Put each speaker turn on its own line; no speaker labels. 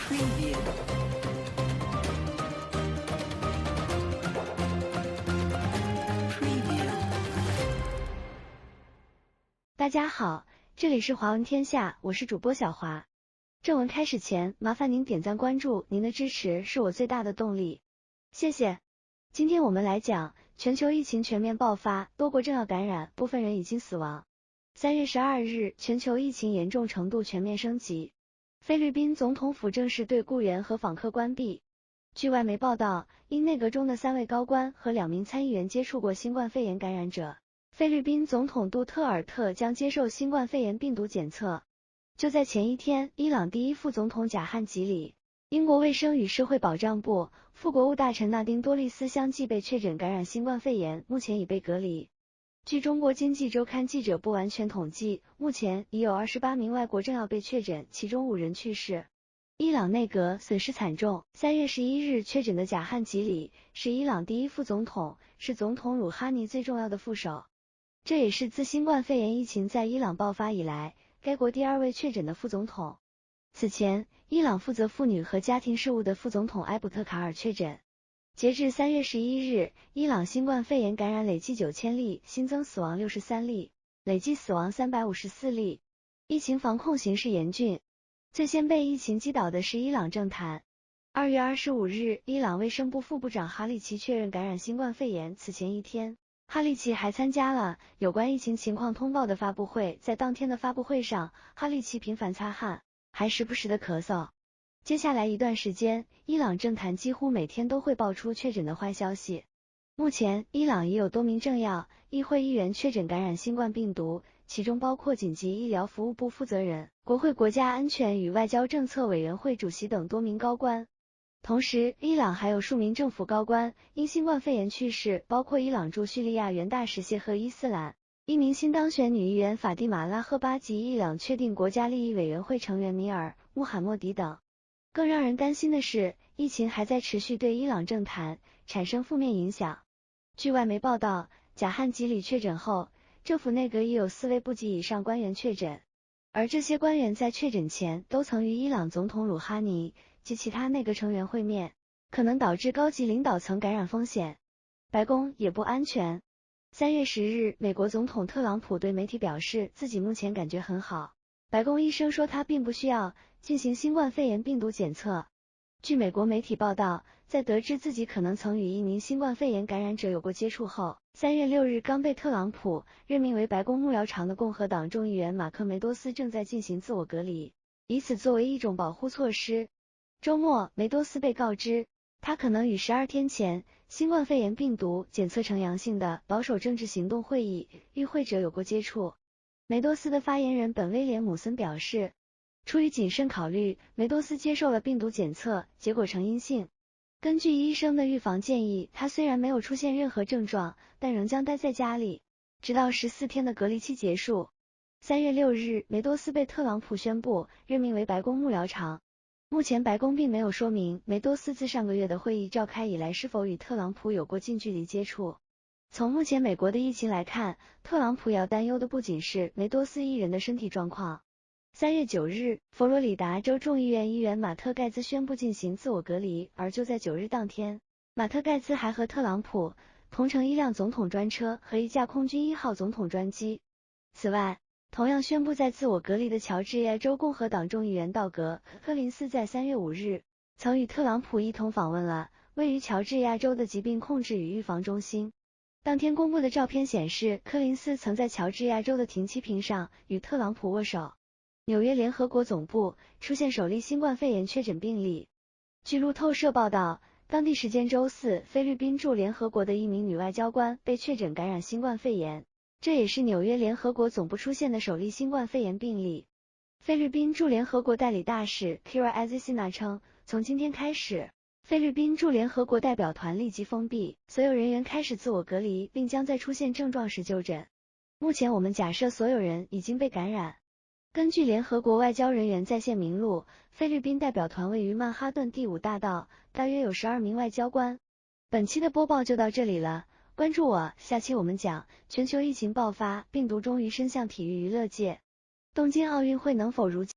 Preview. Preview.
大家好，这里是华文天下，我是主播小华。正文开始前，麻烦您点赞关注，您的支持是我最大的动力，谢谢。今天我们来讲，全球疫情全面爆发，多国正要感染，部分人已经死亡。3月12日，全球疫情严重程度全面升级。菲律宾总统府正式对雇员和访客关闭。据外媒报道，因内阁中的3位高官和2名参议员接触过新冠肺炎感染者，菲律宾总统杜特尔特将接受新冠肺炎病毒检测。就在前一天，伊朗第一副总统贾汉吉里、英国卫生与社会保障部副国务大臣纳丁多利斯相继被确诊感染新冠肺炎，目前已被隔离。据中国经济周刊记者不完全统计，目前已有28名外国政要被确诊，其中5人去世。伊朗内阁损失惨重。3月11日确诊的贾汉吉里是伊朗第一副总统，是总统鲁哈尼最重要的副手。这也是自新冠肺炎疫情在伊朗爆发以来，该国第2位确诊的副总统。此前，伊朗负责妇女和家庭事务的副总统埃卜特卡尔确诊。截至3月11日，伊朗新冠肺炎感染累计9000例，新增死亡63例，累计死亡354例。疫情防控形势严峻，最先被疫情击倒的是伊朗政坛。2月25日，伊朗卫生部副部长哈利奇确认感染新冠肺炎。此前一天，哈利奇还参加了有关疫情情况通报的发布会，在当天的发布会上，哈利奇频繁擦汗，还时不时的咳嗽。接下来一段时间，伊朗政坛几乎每天都会爆出确诊的坏消息。目前，伊朗已有多名政要、议会议员确诊感染新冠病毒，其中包括紧急医疗服务部负责人、国会国家安全与外交政策委员会主席等多名高官。同时，伊朗还有数名政府高官因新冠肺炎去世，包括伊朗驻叙利亚原大使谢赫伊斯兰、一名新当选女议员法蒂玛拉赫巴及伊朗确定国家利益委员会成员米尔·穆罕默迪等。更让人担心的是，疫情还在持续对伊朗政坛产生负面影响。据外媒报道，贾汉吉里确诊后，政府内阁已有4位部级以上官员确诊，而这些官员在确诊前都曾与伊朗总统鲁哈尼及其他内阁成员会面，可能导致高级领导层感染风险。白宫也不安全。3月10日，美国总统特朗普对媒体表示自己目前感觉很好。白宫医生说他并不需要进行新冠肺炎病毒检测。据美国媒体报道，在得知自己可能曾与一名新冠肺炎感染者有过接触后，3月6日刚被特朗普任命为白宫幕僚长的共和党众议员马克·梅多斯正在进行自我隔离，以此作为一种保护措施。周末，梅多斯被告知，他可能与12天前新冠肺炎病毒检测呈阳性的保守政治行动会议与会者有过接触。梅多斯的发言人本·威廉姆森表示，出于谨慎考虑，梅多斯接受了病毒检测，结果呈阴性。根据医生的预防建议，他虽然没有出现任何症状，但仍将待在家里，直到14天的隔离期结束。3月6日，梅多斯被特朗普宣布任命为白宫幕僚长。目前白宫并没有说明梅多斯自上个月的会议召开以来是否与特朗普有过近距离接触。从目前美国的疫情来看，特朗普要担忧的不仅是梅多斯一人的身体状况。3月9日，佛罗里达州众议院议员马特·盖兹宣布进行自我隔离，而就在9日当天，马特·盖兹还和特朗普同乘一辆总统专车和一架空军1号总统专机。此外，同样宣布在自我隔离的乔治亚州共和党众议员道格·柯林斯在3月5日曾与特朗普一同访问了位于乔治亚州的疾病控制与预防中心。当天公布的照片显示，柯林斯曾在乔治亚州的停机坪上与特朗普握手。纽约联合国总部出现首例新冠肺炎确诊病例。据路透社报道，当地时间周四，菲律宾驻联合国的一名女外交官被确诊感染新冠肺炎，这也是纽约联合国总部出现的首例新冠肺炎病例。菲律宾驻联合国代理大使 Kira Azizina 称，从今天开始，菲律宾驻联合国代表团立即封闭，所有人员开始自我隔离，并将在出现症状时就诊。目前我们假设所有人已经被感染。根据联合国外交人员在线名录，菲律宾代表团位于曼哈顿第5大道，大约有12名外交官。本期的播报就到这里了，关注我，下期我们讲全球疫情爆发，病毒终于伸向体育娱乐界，东京奥运会能否如期